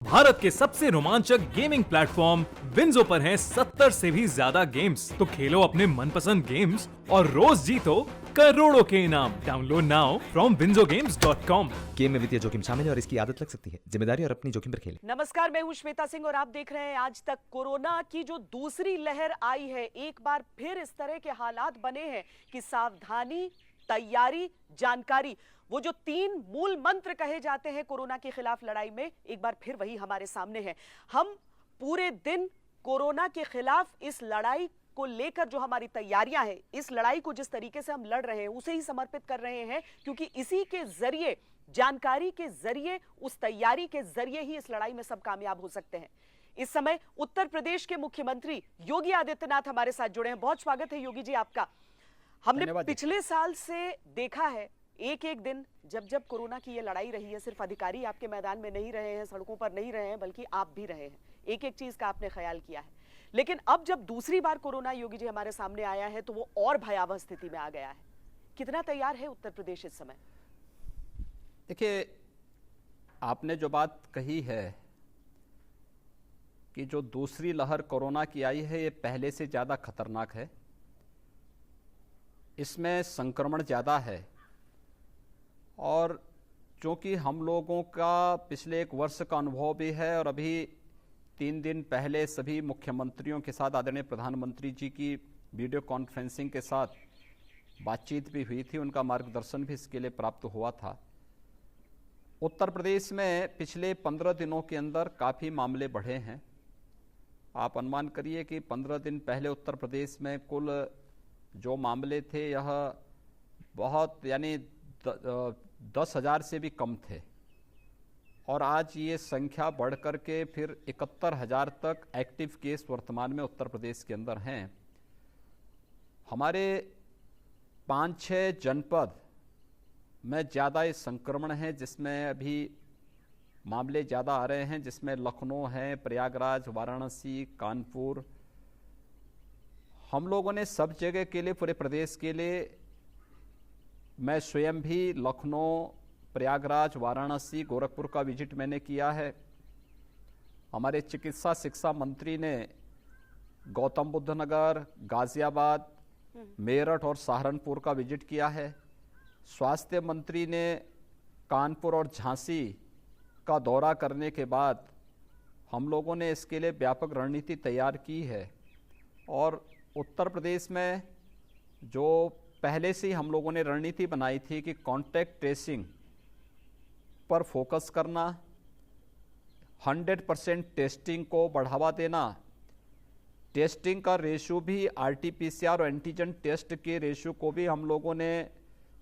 भारत के सबसे रोमांचक गेमिंग प्लेटफॉर्म विंजो पर हैं 70 से भी ज्यादा गेम्स। तो खेलो अपने मनपसंद गेम्स और रोज जीतो करोड़ों के इनाम। Download now from winzogames.com। Game में वित्तीय जोखिम शामिल है और इसकी आदत लग सकती है। जिम्मेदारी और अपनी जोखिम पर खेलें। नमस्कार, मैं हूं श्वेता सिंह और आप देख रहे हैं आज तक। कोरोना की जो दूसरी लहर आई है, एक बार फिर इस तरह के हालात बने हैं कि सावधानी, तैयारी, जानकारी, वो जो तीन मूल मंत्र कहे जाते हैं कोरोना के खिलाफ लड़ाई में, एक बार फिर वही हमारे सामने है। हम पूरे दिन कोरोना के खिलाफ इस लड़ाई को लेकर जो हमारी तैयारियां हैं, इस लड़ाई को जिस तरीके से हम लड़ रहे हैं उसे ही समर्पित कर रहे हैं, क्योंकि इसी के जरिए, जानकारी के जरिए, उस तैयारी के जरिए ही इस लड़ाई में सब कामयाब हो सकते हैं। इस समय उत्तर प्रदेश के मुख्यमंत्री योगी आदित्यनाथ हमारे साथ जुड़े हैं। बहुत स्वागत है योगी जी आपका। हमने पिछले साल से देखा है, एक एक दिन जब जब कोरोना की ये लड़ाई रही है, सिर्फ अधिकारी आपके मैदान में नहीं रहे हैं, सड़कों पर नहीं रहे हैं, बल्कि आप भी रहे हैं। एक एक चीज का आपने ख्याल किया है। लेकिन अब जब दूसरी बार कोरोना योगी जी हमारे सामने आया है तो वो और भयावह स्थिति में आ गया है। कितना तैयार है उत्तर प्रदेश इस समय? देखिए, आपने जो बात कही है कि जो दूसरी लहर कोरोना की आई है ये पहले से ज़्यादा खतरनाक है, इसमें संक्रमण ज़्यादा है। और चूँकि हम लोगों का पिछले एक वर्ष का अनुभव भी है और अभी 3 दिन पहले सभी मुख्यमंत्रियों के साथ आदरणीय प्रधानमंत्री जी की वीडियो कॉन्फ्रेंसिंग के साथ बातचीत भी हुई थी, उनका मार्गदर्शन भी इसके लिए प्राप्त हुआ था। उत्तर प्रदेश में पिछले 15 दिनों के अंदर काफ़ी मामले बढ़े हैं। आप अनुमान करिए कि 15 दिन पहले उत्तर प्रदेश में कुल जो मामले थे यह बहुत यानी 10,000 से भी कम थे, और आज ये संख्या बढ़ कर के फिर 71,000 तक एक्टिव केस वर्तमान में उत्तर प्रदेश के अंदर हैं। हमारे 5-6 जनपद में ज़्यादा ये संक्रमण है, जिसमें अभी मामले ज़्यादा आ रहे हैं, जिसमें लखनऊ है, प्रयागराज, वाराणसी, कानपुर। हम लोगों ने सब जगह के लिए, पूरे प्रदेश के लिए, मैं स्वयं भी लखनऊ, प्रयागराज, वाराणसी, गोरखपुर का विजिट मैंने किया है। हमारे चिकित्सा शिक्षा मंत्री ने गौतम बुद्ध नगर, गाजियाबाद, मेरठ और सहारनपुर का विजिट किया है। स्वास्थ्य मंत्री ने कानपुर और झांसी का दौरा करने के बाद हम लोगों ने इसके लिए व्यापक रणनीति तैयार की है। और उत्तर प्रदेश में जो पहले से ही हम लोगों ने रणनीति बनाई थी कि कॉन्टैक्ट ट्रेसिंग पर फोकस करना, 100% टेस्टिंग को बढ़ावा देना, टेस्टिंग का रेशियो भी आरटीपीसीआर और एंटीजन टेस्ट के रेशियो को भी हम लोगों ने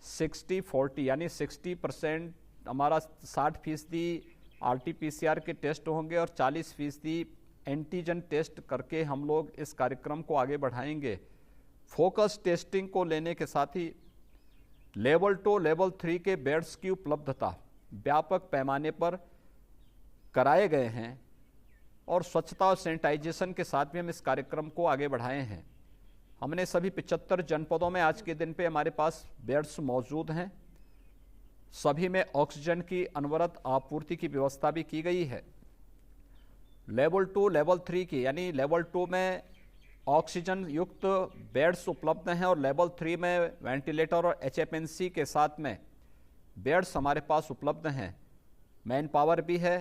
60-40 यानी 60% हमारा 60% आरटीपीसीआर के टेस्ट होंगे और 40% एंटीजन टेस्ट करके हम लोग इस कार्यक्रम को आगे बढ़ाएंगे। फोकस टेस्टिंग को लेने के साथ ही लेवल 2, लेवल 3 के बेड्स की उपलब्धता व्यापक पैमाने पर कराए गए हैं, और स्वच्छता और सैनिटाइजेशन के साथ भी हम इस कार्यक्रम को आगे बढ़ाए हैं। हमने सभी 75 जनपदों में आज के दिन पे हमारे पास बेड्स मौजूद हैं। सभी में ऑक्सीजन की अनवरत आपूर्ति की व्यवस्था भी की गई है। लेवल 2, लेवल 3 की यानी लेवल 2 में ऑक्सीजन युक्त बेड्स उपलब्ध हैं और लेवल 3 में वेंटिलेटर और एचएफएनसी के साथ में बेड्स हमारे पास उपलब्ध हैं। मैन पावर भी है।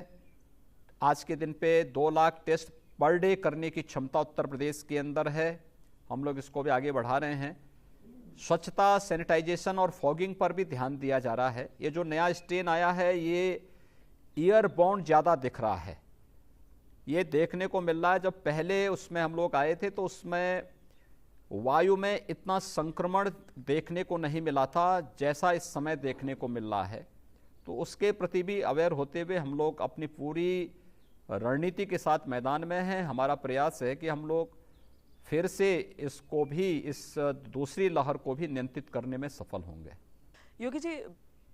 आज के दिन पे 2 लाख टेस्ट पर डे करने की क्षमता उत्तर प्रदेश के अंदर है। हम लोग इसको भी आगे बढ़ा रहे हैं। स्वच्छता, सैनिटाइजेशन और फॉगिंग पर भी ध्यान दिया जा रहा है। ये जो नया स्ट्रेन आया है ये ईयरबोर्न ज़्यादा दिख रहा है। ये देखने को मिल रहा है, जब पहले उसमें हम लोग आए थे तो उसमें वायु में इतना संक्रमण देखने को नहीं मिला था जैसा इस समय देखने को मिल रहा है। तो उसके प्रति भी अवेयर होते हुए हम लोग अपनी पूरी रणनीति के साथ मैदान में हैं। हमारा प्रयास है कि हम लोग फिर से इसको भी, इस दूसरी लहर को भी नियंत्रित करने में सफल होंगे। योगी जी,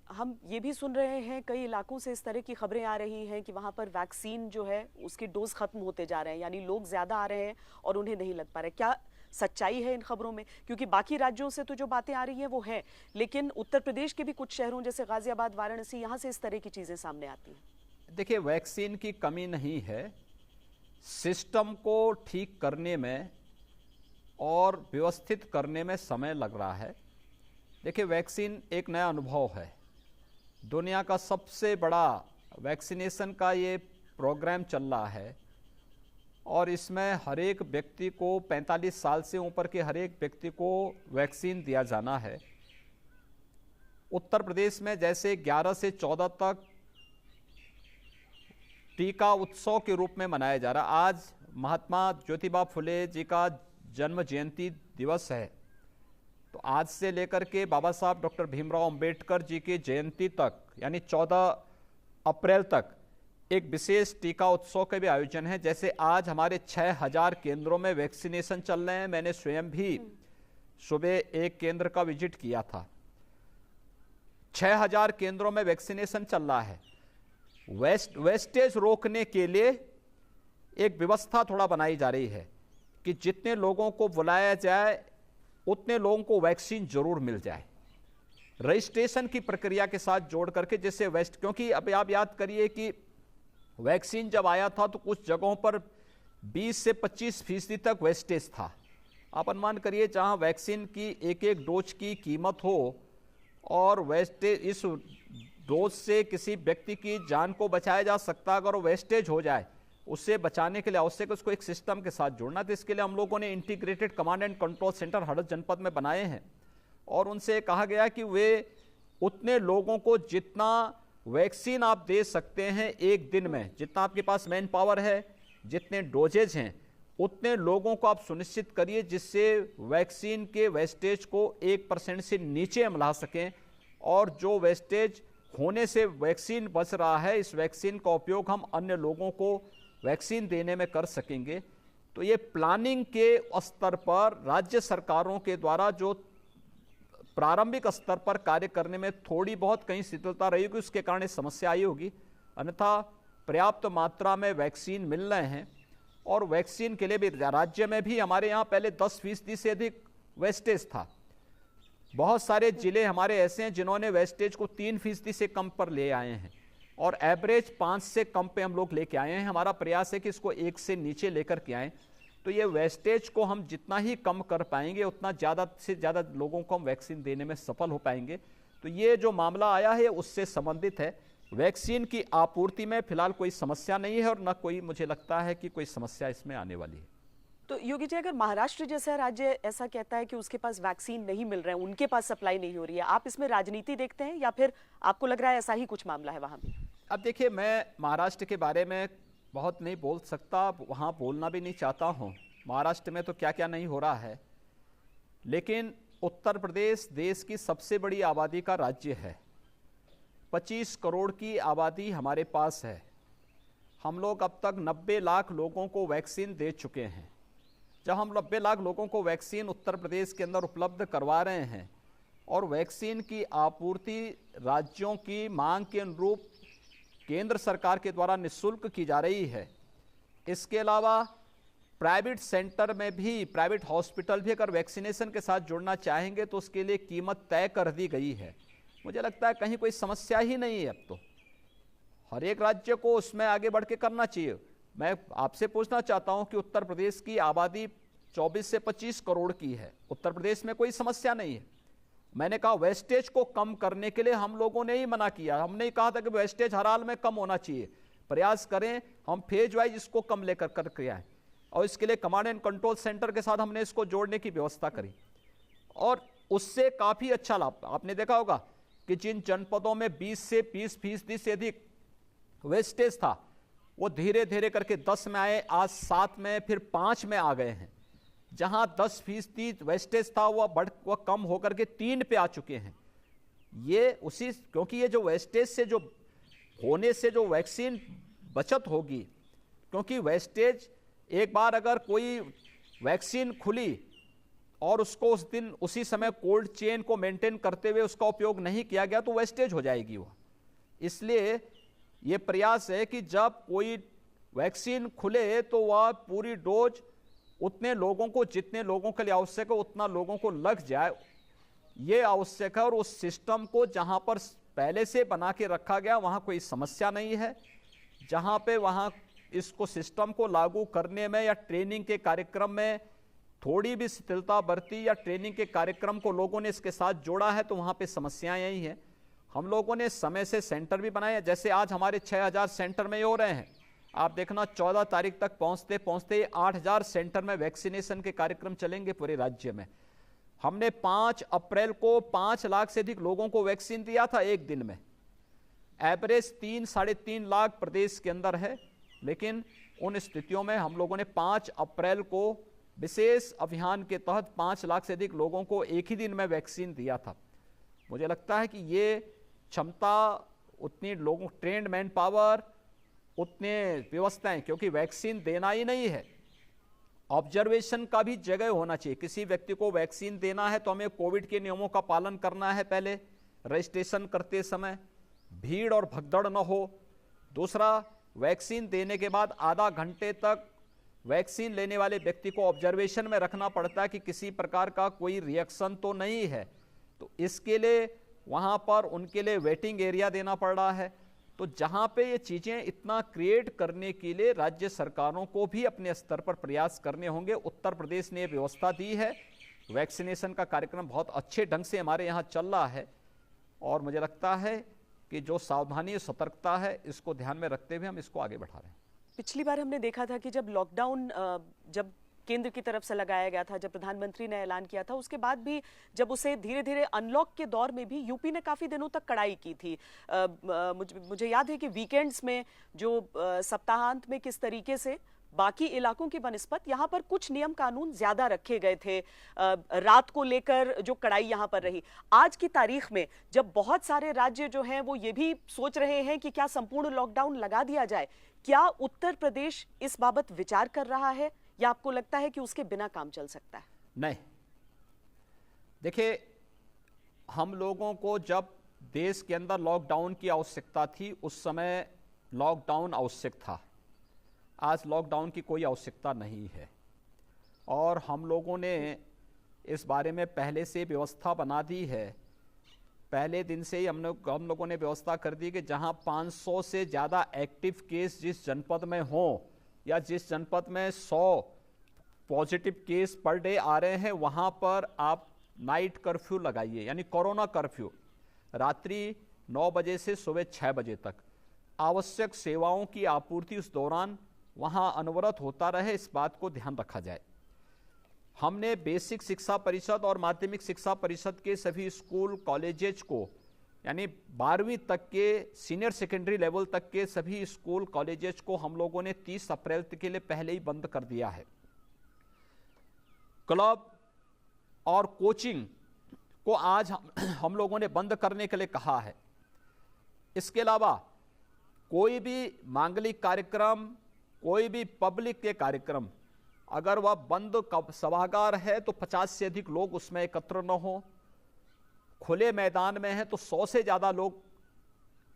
हम ये भी सुन रहे हैं, कई इलाकों से इस तरह की खबरें आ रही हैं कि वहां पर वैक्सीन जो है उसके डोज खत्म होते जा रहे हैं, यानी लोग ज्यादा आ रहे हैं और उन्हें नहीं लग पा रहा है। क्या सच्चाई है इन खबरों में? क्योंकि बाकी राज्यों से तो जो बातें आ रही हैं वो हैं, लेकिन उत्तर प्रदेश के भी कुछ शहरों जैसे गाजियाबाद, वाराणसी, यहाँ से इस तरह की चीजें सामने आती हैं। देखिए, वैक्सीन की कमी नहीं है, सिस्टम को ठीक करने में और व्यवस्थित करने में समय लग रहा है। देखिए, वैक्सीन एक नया अनुभव है। दुनिया का सबसे बड़ा वैक्सीनेशन का ये प्रोग्राम चल रहा है और इसमें हर एक व्यक्ति को 45 साल से ऊपर के हर एक व्यक्ति को वैक्सीन दिया जाना है। उत्तर प्रदेश में जैसे 11 से 14 तक टीका उत्सव के रूप में मनाया जा रहा है। आज महात्मा ज्योतिबा फुले जी का जन्म जयंती दिवस है, तो आज से लेकर के बाबा साहब डॉक्टर भीमराव अंबेडकर जी की जयंती तक यानी 14 अप्रैल तक एक विशेष टीका उत्सव का भी आयोजन है। जैसे आज हमारे 6000 केंद्रों में वैक्सीनेशन चल रहे हैं। मैंने स्वयं भी सुबह एक केंद्र का विजिट किया था। 6000 केंद्रों में वैक्सीनेशन चल रहा है। वेस्टेज रोकने के लिए एक व्यवस्था थोड़ा बनाई जा रही है कि जितने लोगों को बुलाया जाए उतने लोगों को वैक्सीन जरूर मिल जाए, रजिस्ट्रेशन की प्रक्रिया के साथ जोड़ करके, जिससे क्योंकि अब आप याद करिए कि वैक्सीन जब आया था तो कुछ जगहों पर 20 से 25% तक वेस्टेज था। आप अनुमान करिए, जहां वैक्सीन की एक एक डोज की कीमत हो और वेस्टेज, इस डोज से किसी व्यक्ति की जान को बचाया जा सकता, अगर वो वेस्टेज हो जाए उससे बचाने के लिए आवश्यक उसको एक सिस्टम के साथ जोड़ना। तो इसके लिए हम लोगों ने integrated command and control centre हर जनपद में बनाए हैं और उनसे कहा गया कि वे उतने लोगों को जितना वैक्सीन आप दे सकते हैं एक दिन में, जितना आपके पास मैन पावर है, जितने डोजेज हैं, उतने लोगों को आप सुनिश्चित करिए जिससे वैक्सीन के वेस्टेज को 1% से नीचे हम ला सकें और जो वेस्टेज होने से वैक्सीन बच रहा है, इस वैक्सीन का उपयोग हम अन्य लोगों को वैक्सीन देने में कर सकेंगे। तो ये प्लानिंग के स्तर पर राज्य सरकारों के द्वारा जो प्रारंभिक स्तर पर कार्य करने में थोड़ी बहुत कहीं शिथिलता रही होगी, उसके कारण समस्या आई होगी। अन्यथा पर्याप्त मात्रा में वैक्सीन मिल रहे हैं और वैक्सीन के लिए भी राज्य में भी हमारे यहाँ पहले 10% से अधिक वेस्टेज था। बहुत सारे जिले हमारे ऐसे हैं जिन्होंने वेस्टेज को 3% से कम पर ले आए हैं और एवरेज 5 से कम पे हम लोग लेके आए हैं। हमारा प्रयास है कि इसको 1 से नीचे लेकर के आएँ। तो ये वेस्टेज को हम जितना ही कम कर पाएंगे उतना ज़्यादा से ज़्यादा लोगों को हम वैक्सीन देने में सफल हो पाएंगे। तो ये जो मामला आया है उससे संबंधित है। वैक्सीन की आपूर्ति में फिलहाल कोई समस्या नहीं है और न कोई, मुझे लगता है कि कोई समस्या इसमें आने वाली है। तो योगी जी, अगर महाराष्ट्र जैसा राज्य ऐसा कहता है कि उसके पास वैक्सीन नहीं मिल रहा है, उनके पास सप्लाई नहीं हो रही है, आप इसमें राजनीति देखते हैं या फिर आपको लग रहा है ऐसा ही कुछ मामला है वहां भी? अब देखिए, मैं महाराष्ट्र के बारे में बहुत नहीं बोल सकता, वहाँ बोलना भी नहीं चाहता हूँ। महाराष्ट्र में तो क्या क्या नहीं हो रहा है, लेकिन उत्तर प्रदेश देश की सबसे बड़ी आबादी का राज्य है। 25 करोड़ की आबादी हमारे पास है। हम लोग अब तक 90 लाख लोगों को वैक्सीन दे चुके हैं। जब हम 90 लाख लोगों को वैक्सीन उत्तर प्रदेश के अंदर उपलब्ध करवा रहे हैं और वैक्सीन की आपूर्ति राज्यों की मांग के अनुरूप केंद्र सरकार के द्वारा निःशुल्क की जा रही है। इसके अलावा प्राइवेट सेंटर में भी, प्राइवेट हॉस्पिटल भी अगर वैक्सीनेशन के साथ जुड़ना चाहेंगे तो उसके लिए कीमत तय कर दी गई है। मुझे लगता है कहीं कोई समस्या ही नहीं है। अब तो हर एक राज्य को उसमें आगे बढ़ के करना चाहिए। मैं आपसे पूछना चाहता हूं कि उत्तर प्रदेश की आबादी 24 से 25 करोड़ की है। उत्तर प्रदेश में कोई समस्या नहीं है। मैंने कहा वेस्टेज को कम करने के लिए हम लोगों ने ही मना किया। हमने ही कहा था कि वेस्टेज हर हाल में कम होना चाहिए, प्रयास करें हम फेज वाइज इसको कम लेकर करके आए और इसके लिए कमांड एंड कंट्रोल सेंटर के साथ हमने इसको जोड़ने की व्यवस्था करी और उससे काफी अच्छा लाभ। आपने देखा होगा कि जिन जनपदों में 20 से 30% से अधिक वेस्टेज था वो धीरे धीरे करके 10 में आए, आज 7 में, फिर 5 में आ गए हैं। जहां 10% वेस्टेज था वह कम होकर के 3 पे आ चुके हैं। ये उसी, क्योंकि ये जो वेस्टेज से जो होने से जो वैक्सीन बचत होगी, क्योंकि वेस्टेज एक बार अगर कोई वैक्सीन खुली और उसको उस दिन उसी समय कोल्ड चेन को मेंटेन करते हुए उसका उपयोग नहीं किया गया तो वेस्टेज हो जाएगी वो। इसलिए ये प्रयास है कि जब कोई वैक्सीन खुले तो वह पूरी डोज उतने लोगों को, जितने लोगों के लिए आवश्यक है उतना लोगों को लग जाए, ये आवश्यक है। और उस सिस्टम को जहां पर पहले से बना के रखा गया वहां कोई समस्या नहीं है। जहां पे वहां इसको सिस्टम को लागू करने में या ट्रेनिंग के कार्यक्रम में थोड़ी भी शिथिलता बरती या ट्रेनिंग के कार्यक्रम को लोगों ने इसके साथ जोड़ा है तो वहां पे समस्याएं यही हैं। हम लोगों ने समय से सेंटर भी बनाए, जैसे आज हमारे 6000 सेंटर में हो रहे हैं। आप देखना 14 तारीख तक पहुंचते पहुंचते 8000 सेंटर में वैक्सीनेशन के कार्यक्रम चलेंगे पूरे राज्य में। हमने 5 अप्रैल को 5 लाख से अधिक लोगों को वैक्सीन दिया था एक दिन में। एवरेज 3-3.5 लाख प्रदेश के अंदर है, लेकिन उन स्थितियों में हम लोगों ने 5 अप्रैल को विशेष अभियान के तहत 5 लाख से अधिक लोगों को एक ही दिन में वैक्सीन दिया था। मुझे लगता है कि ये क्षमता, उतनी लोगों, ट्रेंड मैन पावर, उतने व्यवस्थाएं, क्योंकि वैक्सीन देना ही नहीं है, ऑब्जर्वेशन का भी जगह होना चाहिए। किसी व्यक्ति को वैक्सीन देना है तो हमें कोविड के नियमों का पालन करना है, पहले रजिस्ट्रेशन करते समय भीड़ और भगदड़ न हो। दूसरा, वैक्सीन देने के बाद आधा घंटे तक वैक्सीन लेने वाले व्यक्ति को ऑब्जर्वेशन में रखना पड़ता है कि किसी प्रकार का कोई रिएक्शन तो नहीं है, तो इसके लिए वहां पर उनके लिए वेटिंग एरिया देना पड़ रहा है। तो जहां पे ये चीजें इतना क्रिएट करने के लिए राज्य सरकारों को भी अपने स्तर पर प्रयास करने होंगे। उत्तर प्रदेश ने व्यवस्था दी है, वैक्सीनेशन का कार्यक्रम बहुत अच्छे ढंग से हमारे यहाँ चल रहा है, और मुझे लगता है कि जो सावधानी, सतर्कता है, इसको ध्यान में रखते हुए हम इसको आगे बढ़ा रहे हैं। पिछली बार हमने देखा था कि जब लॉकडाउन जब केंद्र की तरफ से लगाया गया था, जब प्रधानमंत्री ने ऐलान किया था, उसके बाद भी जब उसे धीरे धीरे अनलॉक के दौर में भी यूपी ने काफी दिनों तक कड़ाई की थी। मुझे याद है कि वीकेंड्स में जो सप्ताहांत में किस तरीके से बाकी इलाकों की बनिस्बत यहाँ पर कुछ नियम कानून ज्यादा रखे गए थे, रात को लेकर जो कड़ाई यहाँ पर रही। आज की तारीख में जब बहुत सारे राज्य जो हैं वो ये भी सोच रहे हैं कि क्या संपूर्ण लॉकडाउन लगा दिया जाए, क्या उत्तर प्रदेश इस बाबत विचार कर रहा है, या आपको लगता है कि उसके बिना काम चल सकता है? नहीं, देखिए, हम लोगों को जब देश के अंदर लॉकडाउन की आवश्यकता थी उस समय लॉकडाउन आवश्यक था। आज लॉकडाउन की कोई आवश्यकता नहीं है, और हम लोगों ने इस बारे में पहले से व्यवस्था बना दी है। पहले दिन से ही हम लोगों ने व्यवस्था कर दी कि जहां 500 से ज़्यादा एक्टिव केस जिस जनपद में हों, या जिस जनपद में 100 पॉजिटिव केस पर डे आ रहे हैं, वहां पर आप नाइट कर्फ्यू लगाइए, यानी कोरोना कर्फ्यू, रात्रि 9 बजे से सुबह 6 बजे तक आवश्यक सेवाओं की आपूर्ति उस दौरान वहां अनवरत होता रहे, इस बात को ध्यान रखा जाए। हमने बेसिक शिक्षा परिषद और माध्यमिक शिक्षा परिषद के सभी स्कूल कॉलेजेज को, यानी 12वीं तक के सीनियर सेकेंडरी लेवल तक के सभी स्कूल कॉलेजेज को हम लोगों ने 30 अप्रैल के लिए पहले ही बंद कर दिया है। क्लब और कोचिंग को आज हम लोगों ने बंद करने के लिए कहा है। इसके अलावा कोई भी मांगलिक कार्यक्रम, कोई भी पब्लिक के कार्यक्रम, अगर वह बंद सभागार है तो 50 से अधिक लोग उसमें एकत्र न हो। खुले मैदान में है तो 100 से ज़्यादा लोग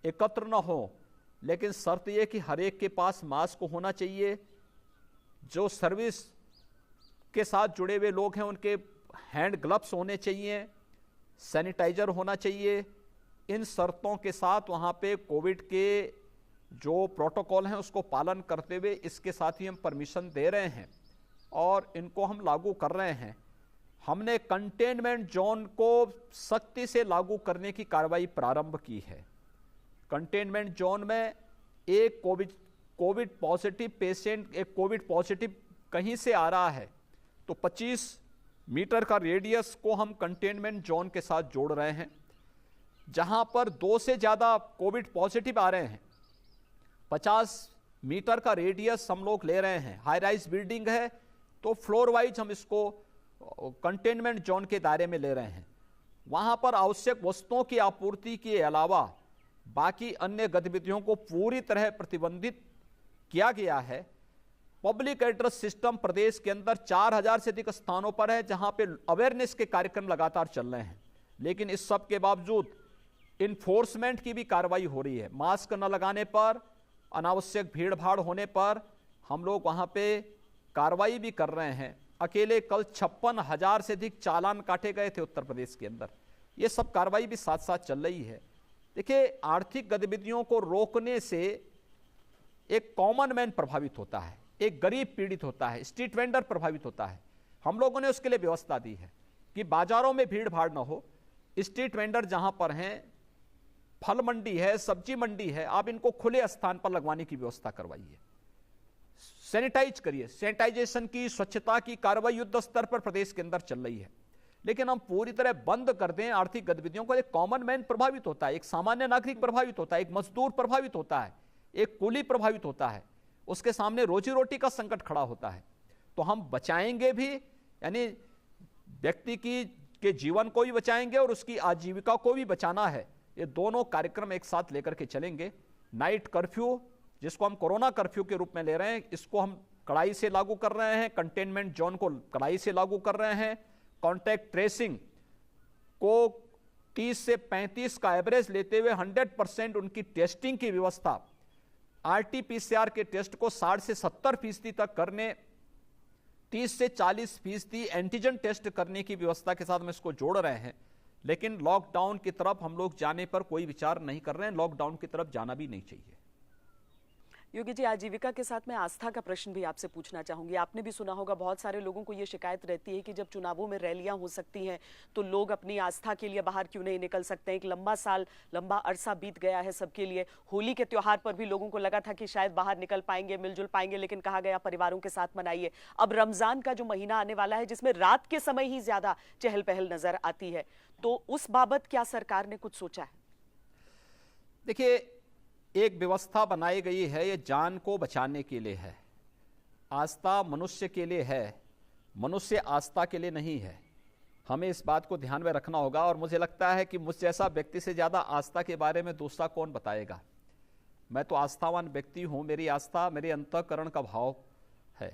एकत्र न हो, लेकिन शर्त यह कि हर एक के पास मास्क होना चाहिए। जो सर्विस के साथ जुड़े हुए लोग हैं उनके हैंड ग्लव्स होने चाहिए, सैनिटाइजर होना चाहिए। इन शर्तों के साथ वहाँ पे कोविड के जो प्रोटोकॉल हैं उसको पालन करते हुए इसके साथ ही हम परमिशन दे रहे हैं और इनको हम लागू कर रहे हैं। हमने कंटेनमेंट जोन को सख्ती से लागू करने की कार्रवाई प्रारंभ की है। कंटेनमेंट जोन में एक कोविड पॉजिटिव पेशेंट, एक कोविड पॉजिटिव कहीं से आ रहा है तो 25 मीटर का रेडियस को हम कंटेनमेंट जोन के साथ जोड़ रहे हैं। जहां पर 2 से ज़्यादा कोविड पॉजिटिव आ रहे हैं, 50 मीटर का रेडियस हम लोग ले रहे हैं। हाई राइज बिल्डिंग है तो फ्लोर वाइज हम इसको कंटेनमेंट जोन के दायरे में ले रहे हैं। वहां पर आवश्यक वस्तुओं की आपूर्ति के अलावा बाकी अन्य गतिविधियों को पूरी तरह प्रतिबंधित किया गया है। पब्लिक एड्रेस सिस्टम प्रदेश के अंदर 4000 से अधिक स्थानों पर है जहां पे अवेयरनेस के कार्यक्रम लगातार चल रहे हैं, लेकिन इस सब के बावजूद इन्फोर्समेंट की भी कार्रवाई हो रही है। मास्क न लगाने पर, अनावश्यक भीड़ भाड़ होने पर हम लोग वहां पे कार्रवाई भी कर रहे हैं। अकेले कल 56,000 से अधिक चालान काटे गए थे उत्तर प्रदेश के अंदर। ये सब कार्रवाई भी साथ साथ चल रही है। देखिए, आर्थिक गतिविधियों को रोकने से एक कॉमन मैन प्रभावित होता है, एक गरीब पीड़ित होता है, स्ट्रीट वेंडर प्रभावित होता है। हम लोगों ने उसके लिए व्यवस्था दी है कि बाजारों में भीड़ भाड़ ना हो, स्ट्रीट वेंडर जहां पर हैं, फल मंडी है, सब्जी मंडी है, आप इनको खुले स्थान पर लगवाने की व्यवस्था करवाइए। सैनिटाइज करिए, सैनिटाइजेशन की, स्वच्छता की कार्रवाई युद्ध स्तर पर प्रदेश के अंदर चल रही है। लेकिन हम पूरी तरह बंद कर दें आर्थिक गतिविधियों को, एक कॉमन मैन प्रभावित होता है, एक सामान्य नागरिक प्रभावित होता है, एक मजदूर प्रभावित होता है, एक कुली प्रभावित होता है, उसके सामने रोजी रोटी का संकट खड़ा होता है। तो हम बचाएंगे भी, यानी व्यक्ति के जीवन को भी बचाएंगे और उसकी आजीविका को भी बचाना है। ये दोनों कार्यक्रम एक साथ लेकर के चलेंगे। नाइट कर्फ्यू, जिसको हम कोरोना कर्फ्यू के रूप में ले रहे हैं, इसको हम कड़ाई से लागू कर रहे हैं। कंटेनमेंट जोन को कड़ाई से लागू कर रहे हैं। कॉन्टैक्ट ट्रेसिंग को 30 से 35 का एवरेज लेते हुए 100% उनकी टेस्टिंग की व्यवस्था, आरटीपीसीआर के टेस्ट को 60 से 70% तक करने, 30 से 40% एंटीजन टेस्ट करने की व्यवस्था के साथ हम इसको जोड़ रहे हैं। लेकिन लॉकडाउन की तरफ हम लोग जाने पर कोई विचार नहीं कर रहे हैं, लॉकडाउन की तरफ जाना भी नहीं चाहिए। योगी जी, आजीविका के साथ मैं आस्था का प्रश्न भी आपसे पूछना चाहूंगी। आपने भी सुना होगा, बहुत सारे लोगों को ये शिकायत रहती है कि जब चुनावों में रैलियां हो सकती हैं तो लोग अपनी आस्था के लिए बाहर क्यों नहीं निकल सकते हैं। एक लंबा अरसा बीत गया है सबके लिए। होली के त्योहार पर भी लोगों को लगा था कि शायद बाहर निकल पाएंगे, मिलजुल पाएंगे, लेकिन कहा गया परिवारों के साथ मनाइए। अब रमजान का जो महीना आने वाला है, जिसमें रात के समय ही ज्यादा चहल पहल नजर आती है, तो उस बाबत क्या सरकार ने कुछ सोचा है? देखिए, एक व्यवस्था बनाई गई है, ये जान को बचाने के लिए है। आस्था मनुष्य के लिए है, मनुष्य आस्था के लिए नहीं है। हमें इस बात को ध्यान में रखना होगा। और मुझे लगता है कि मुझ जैसा व्यक्ति से ज़्यादा आस्था के बारे में दूसरा कौन बताएगा। मैं तो आस्थावान व्यक्ति हूँ। मेरी आस्था मेरे अंतःकरण का भाव है।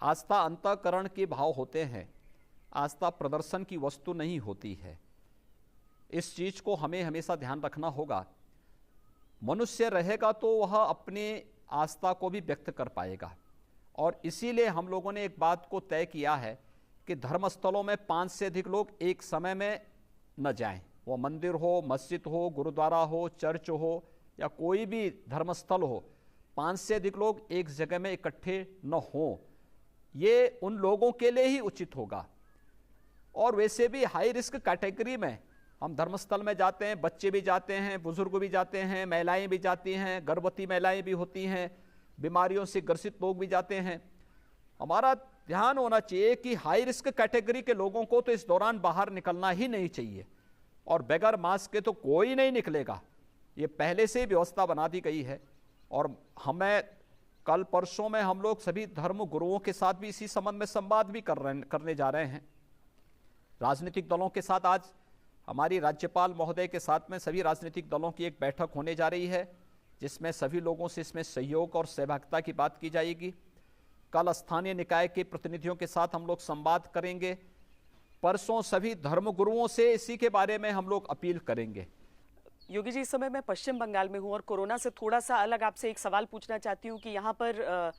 आस्था अंतःकरण के भाव होते हैं, आस्था प्रदर्शन की वस्तु नहीं होती है। इस चीज़ को हमें हमेशा ध्यान रखना होगा। मनुष्य रहेगा तो वह अपनी आस्था को भी व्यक्त कर पाएगा। और इसीलिए हम लोगों ने एक बात को तय किया है कि धर्मस्थलों में 5 से अधिक लोग एक समय में न जाएं। वो मंदिर हो, मस्जिद हो, गुरुद्वारा हो, चर्च हो या कोई भी धर्मस्थल हो, 5 से अधिक लोग एक जगह में इकट्ठे न हों। ये उन लोगों के लिए ही उचित होगा। और वैसे भी हाई रिस्क कैटेगरी में हम धर्मस्थल में जाते हैं, बच्चे भी जाते हैं, बुजुर्ग भी जाते हैं, महिलाएं भी जाती हैं, गर्भवती महिलाएं भी होती हैं, बीमारियों से ग्रसित लोग भी जाते हैं। हमारा ध्यान होना चाहिए कि हाई रिस्क कैटेगरी के लोगों को तो इस दौरान बाहर निकलना ही नहीं चाहिए। और बगैर मास्क के तो कोई नहीं निकलेगा, ये पहले से ही व्यवस्था बना दी गई है। और हमें कल परसों में हम लोग सभी धर्म गुरुओं के साथ भी इसी संबंध में संवाद भी करने जा रहे हैं। राजनीतिक दलों के साथ आज हमारी राज्यपाल महोदय के साथ में सभी राजनीतिक दलों की एक बैठक होने जा रही है, जिसमें सभी लोगों से इसमें सहयोग और सहभागिता की बात की जाएगी। कल स्थानीय निकाय के प्रतिनिधियों के साथ हम लोग संवाद करेंगे। परसों सभी धर्मगुरुओं से इसी के बारे में हम लोग अपील करेंगे। योगी जी, इस समय मैं पश्चिम बंगाल में हूं और कोरोना से थोड़ा सा अलग आपसे एक सवाल पूछना चाहती हूं कि यहाँ पर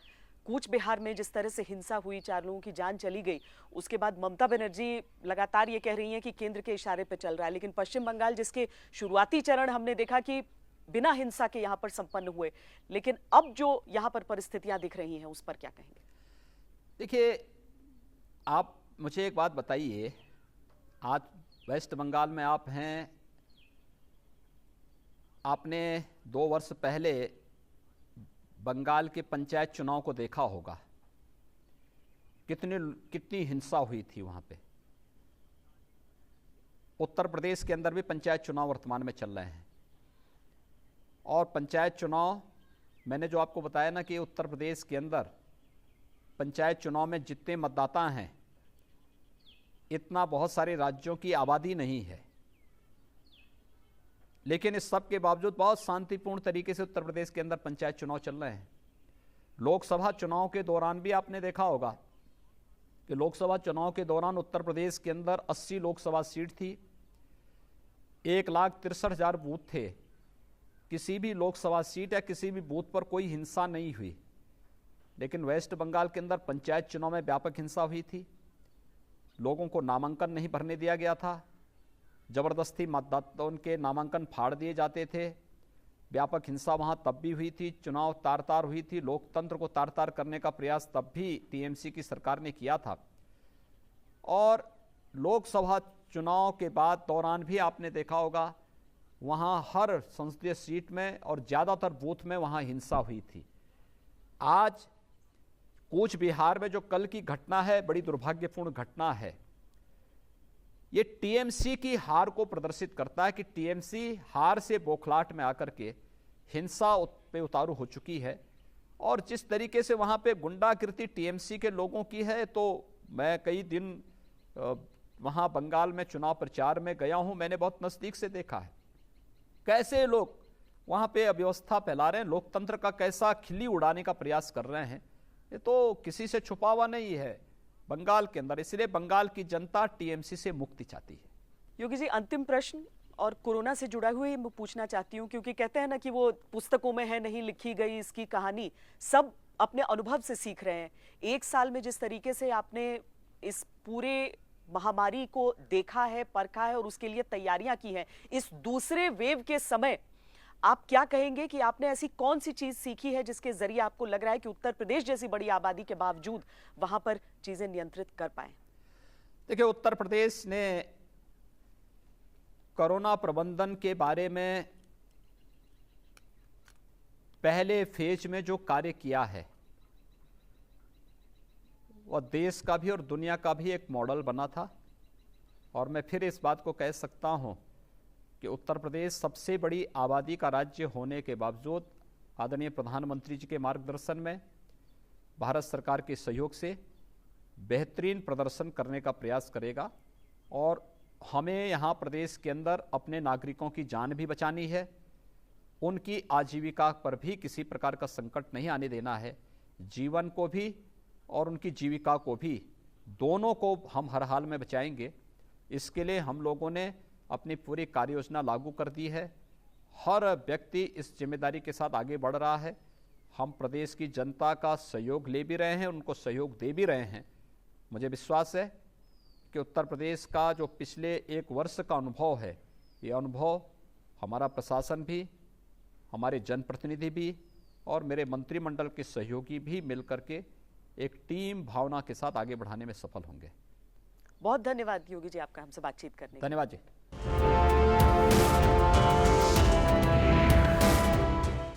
कूच बिहार में जिस तरह से हिंसा हुई, 4 लोगों की जान चली गई, उसके बाद ममता बनर्जी लगातार ये कह रही हैं कि केंद्र के इशारे पर चल रहा है। लेकिन पश्चिम बंगाल, जिसके शुरुआती चरण हमने देखा कि बिना हिंसा के यहाँ पर संपन्न हुए, लेकिन अब जो यहाँ पर परिस्थितियां दिख रही हैं, उस पर क्या कहेंगे? देखिए, आप मुझे एक बात बताइए, आज वेस्ट बंगाल में आप हैं, आपने 2 वर्ष पहले बंगाल के पंचायत चुनाव को देखा होगा, कितनी हिंसा हुई थी वहां पे। उत्तर प्रदेश के अंदर भी पंचायत चुनाव वर्तमान में चल रहे हैं। और पंचायत चुनाव, मैंने जो आपको बताया ना कि उत्तर प्रदेश के अंदर पंचायत चुनाव में जितने मतदाता हैं, इतना बहुत सारे राज्यों की आबादी नहीं है। लेकिन इस सब के बावजूद बहुत शांतिपूर्ण तरीके से उत्तर प्रदेश के अंदर पंचायत चुनाव चल रहे हैं। लोकसभा चुनाव के दौरान भी आपने देखा होगा कि लोकसभा चुनाव के दौरान उत्तर प्रदेश के अंदर 80 लोकसभा सीट थी, 1,63,000 बूथ थे। किसी भी लोकसभा सीट या किसी भी बूथ पर कोई हिंसा नहीं हुई। लेकिन वेस्ट बंगाल के अंदर पंचायत चुनाव में व्यापक हिंसा हुई थी। लोगों को नामांकन नहीं भरने दिया गया था, जबरदस्ती मतदाताओं के नामांकन फाड़ दिए जाते थे, व्यापक हिंसा वहां तब भी हुई थी, चुनाव तार-तार हुई थी, लोकतंत्र को तार-तार करने का प्रयास तब भी टीएमसी की सरकार ने किया था। और लोकसभा चुनाव के बाद दौरान भी आपने देखा होगा वहां हर संसदीय सीट में और ज़्यादातर बूथ में वहां हिंसा हुई थी। आज कूच बिहार में जो कल की घटना है, बड़ी दुर्भाग्यपूर्ण घटना है। ये टीएमसी की हार को प्रदर्शित करता है कि टीएमसी हार से बौखलाहट में आकर के हिंसा पे उतारू हो चुकी है। और जिस तरीके से वहां पे गुंडागिर्दी टीएमसी के लोगों की है, तो मैं कई दिन वहां बंगाल में चुनाव प्रचार में गया हूं, मैंने बहुत नजदीक से देखा है कैसे लोग वहां पे अव्यवस्था फैला रहे हैं, लोकतंत्र का कैसा खिल्ली उड़ाने का प्रयास कर रहे हैं। ये तो किसी से छुपा हुआ नहीं है बंगाल के अंदर, इसलिए बंगाल की जनता टीएमसी से मुक्ति चाहती है। योगी जी, अंतिम प्रश्न और कोरोना से जुड़ा हुआ मैं पूछना चाहती हूँ, क्योंकि कहते हैं ना कि वो पुस्तकों में है नहीं लिखी गई इसकी कहानी, सब अपने अनुभव से सीख रहे हैं। एक साल में जिस तरीके से आपने इस पूरे महामारी को देखा है, परखा है और उसके लिए तैयारियां की हैं, इस दूसरे वेव के समय आप क्या कहेंगे कि आपने ऐसी कौन सी चीज सीखी है जिसके जरिए आपको लग रहा है कि उत्तर प्रदेश जैसी बड़ी आबादी के बावजूद वहां पर चीजें नियंत्रित कर पाए? देखिए, उत्तर प्रदेश ने कोरोना प्रबंधन के बारे में पहले फेज में जो कार्य किया है वह देश का भी और दुनिया का भी एक मॉडल बना था। और मैं फिर इस बात को कह सकता हूं कि उत्तर प्रदेश सबसे बड़ी आबादी का राज्य होने के बावजूद आदरणीय प्रधानमंत्री जी के मार्गदर्शन में, भारत सरकार के सहयोग से बेहतरीन प्रदर्शन करने का प्रयास करेगा। और हमें यहाँ प्रदेश के अंदर अपने नागरिकों की जान भी बचानी है, उनकी आजीविका पर भी किसी प्रकार का संकट नहीं आने देना है। जीवन को भी और उनकी जीविका को भी, दोनों को हम हर हाल में बचाएंगे। इसके लिए हम लोगों ने अपनी पूरी कार्य योजना लागू कर दी है। हर व्यक्ति इस जिम्मेदारी के साथ आगे बढ़ रहा है। हम प्रदेश की जनता का सहयोग ले भी रहे हैं, उनको सहयोग दे भी रहे हैं। मुझे विश्वास है कि उत्तर प्रदेश का जो पिछले एक वर्ष का अनुभव है, ये अनुभव हमारा प्रशासन भी, हमारे जनप्रतिनिधि भी और मेरे मंत्रिमंडल के सहयोगी भी मिलकर के एक टीम भावना के साथ आगे बढ़ाने में सफल होंगे। बहुत धन्यवाद योगी जी आपका हमसे बातचीत करने के लिए। धन्यवाद जी।